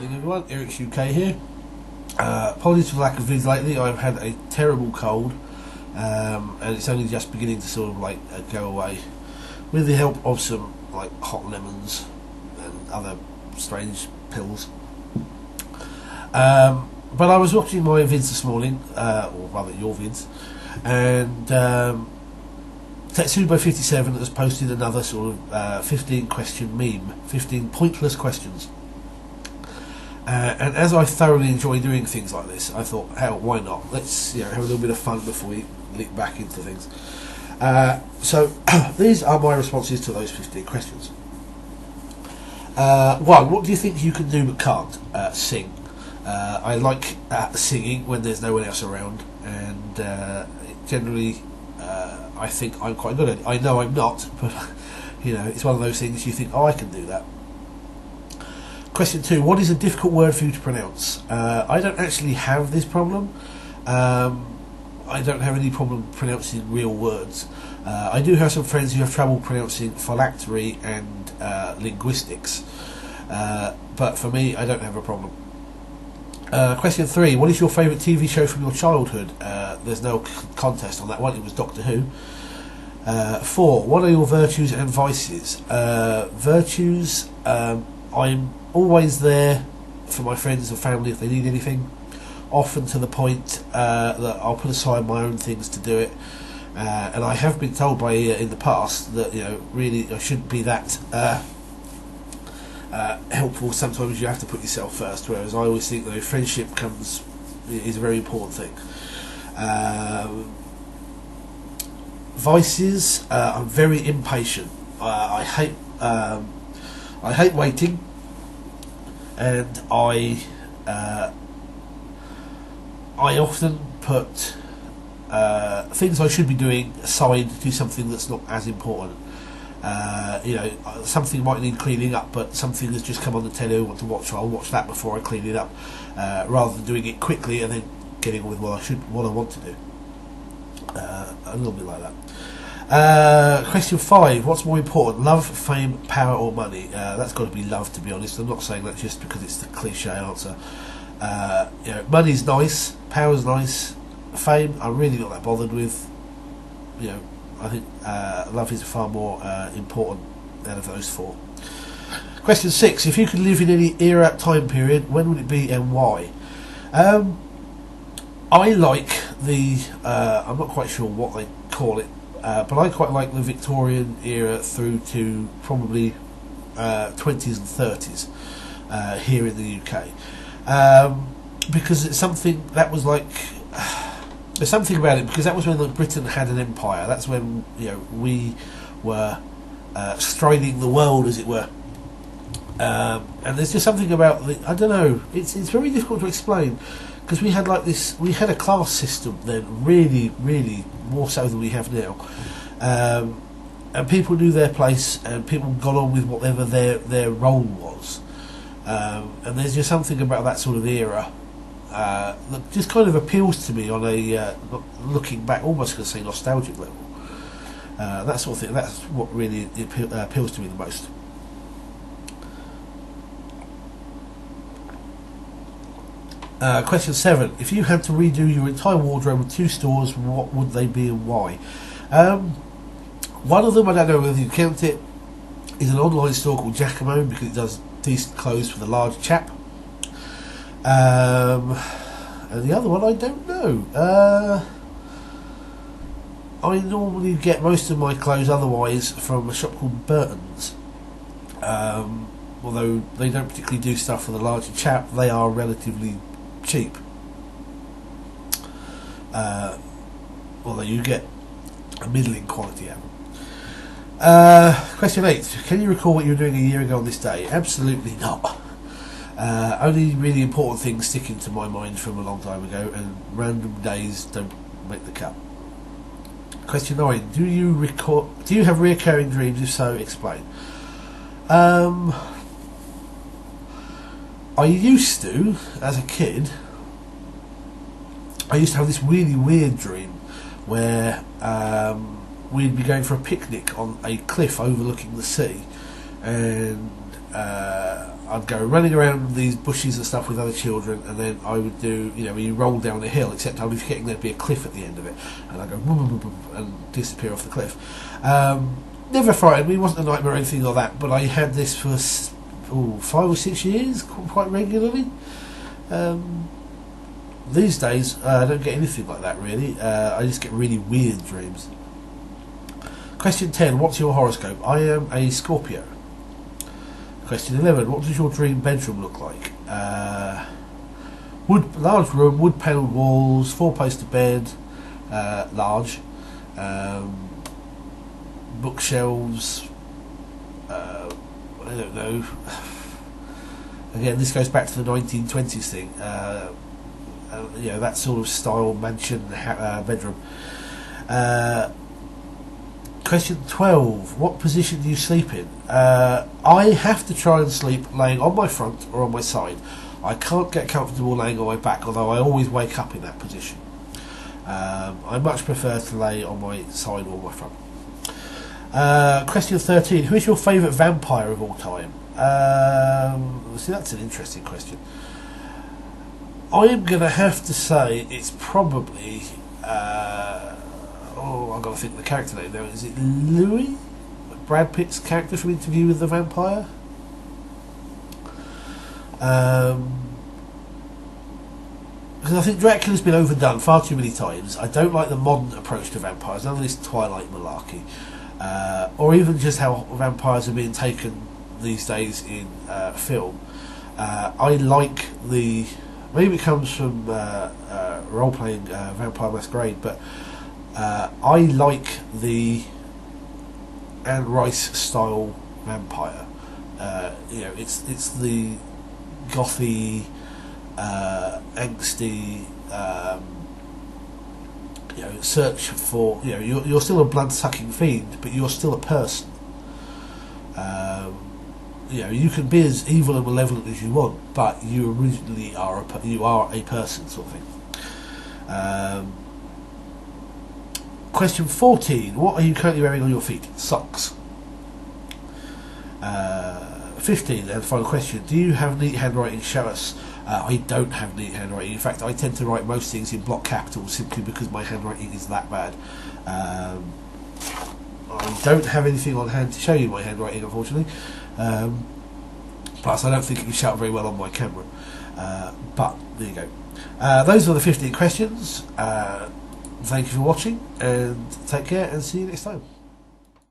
morning everyone, Eric's UK here. Apologies for the lack of vids lately. I've had a terrible cold and it's only just beginning to sort of like go away with the help of some like hot lemons and other strange pills. But I was watching my vids this morning, or rather your vids, and Tetsubo57 has posted another sort of 15 question meme, 15 pointless questions. And as I thoroughly enjoy doing things like this, I thought, hell, why not? Let's have a little bit of fun before we leap back into things. So these are my responses to those 15 questions. 1. What do you think you can do but can't? Sing. I like singing when there's no one else around, and generally I think I'm quite good at it. I know I'm not, but it's one of those things you think, oh, I can do that. Question 2. What is a difficult word for you to pronounce? I don't actually have this problem. I don't have any problem pronouncing real words. I do have some friends who have trouble pronouncing phylactery and linguistics, but for me, I don't have a problem. Question 3. What is your favourite TV show from your childhood? There's no contest on that one. It was Doctor Who. 4. What are your virtues and vices? Virtues, I'm always there for my friends and family if they need anything, often to the point that I'll put aside my own things to do it, and I have been told by in the past that really I shouldn't be that helpful. Sometimes you have to put yourself first, whereas I always think that friendship is a very important thing. Vices, I'm very impatient. I hate waiting, and I often put things I should be doing aside to do something that's not as important. Something might need cleaning up, but something that's just come on the telly I want to watch, I'll watch that before I clean it up, rather than doing it quickly and then getting on with what I want to do. A little bit like that. Question 5. What's more important, love, fame, power or money? That's got to be love, to be honest. I'm not saying that just because it's the cliche answer. Money's nice, power's nice, fame I'm really not that bothered with. I think love is far more important out of those 4. Question 6. If you could live in any era, time period, when would it be and why? I like the I'm not quite sure what they call it, but I quite like the Victorian era through to probably 20s and 30s here in the UK, because it's something that was like there's something about it, because that was when Britain had an empire. That's when we were striding the world, as it were, and there's just something about I don't know, it's very difficult to explain, because we had a class system then, really more so than we have now, and people knew their place and people got on with whatever their role was, and there's just something about that sort of era that just kind of appeals to me on a looking back, almost going to say nostalgic level, that sort of thing. That's what really appeals to me the most. Question 7. If you had to redo your entire wardrobe with 2 stores, what would they be and why? One of them, I don't know whether you count it, is an online store called Jacamo, because it does decent clothes for the large chap. And the other one, I don't know. I normally get most of my clothes otherwise from a shop called Burton's. Although they don't particularly do stuff for the larger chap, they are relatively cheap. Although you get a middling quality out of them. Question 8. Can you recall what you were doing a year ago on this day? Absolutely not. Only really important things sticking to my mind from a long time ago, and random days don't make the cut. Question 9. Do you have reoccurring dreams? If so, explain. I used to, as a kid, I used to have this really weird dream where we'd be going for a picnic on a cliff overlooking the sea, and I'd go running around these bushes and stuff with other children, and then I would do, you roll down the hill, except I'd be forgetting there'd be a cliff at the end of it, and I'd go boom, boom, boom, boom, and disappear off the cliff. Never frightened me, wasn't a nightmare or anything like that, but I had this for 5 or 6 years, quite regularly. These days, I don't get anything like that, really. I just get really weird dreams. Question 10, what's your horoscope? I am a Scorpio. Question 11, what does your dream bedroom look like? Large room, wood panelled walls, 4-poster bed, large, bookshelves, I don't know. Again, this goes back to the 1920s thing. That sort of style mansion bedroom. Question 12. What position do you sleep in? I have to try and sleep laying on my front or on my side. I can't get comfortable laying on my back, although I always wake up in that position. I much prefer to lay on my side or my front. Question 13. Who is your favourite vampire of all time? See, that's an interesting question. I am going to have to say it's probably... I've got to think of the character name now. Is it Louis? Brad Pitt's character from Interview with the Vampire? Because I think Dracula's been overdone far too many times. I don't like the modern approach to vampires, none of this Twilight malarkey. Or even just how vampires are being taken these days in film. I like the... Maybe it comes from role-playing Vampire Masquerade, but I like the Anne Rice style vampire. It's the gothy, angsty, search for, you're still a blood-sucking fiend, but you're still a person. You can be as evil and malevolent as you want, but you originally are a person, sort of thing. Question 14. What are you currently wearing on your feet? Socks. 15, and final question. Do you have neat handwriting? Show us. I don't have neat handwriting. In fact, I tend to write most things in block capitals simply because my handwriting is that bad. I don't have anything on hand to show you my handwriting, unfortunately. Plus, I don't think it can show up very well on my camera. But there you go. Those were the 15 questions. Thank you for watching, and take care, and see you next time.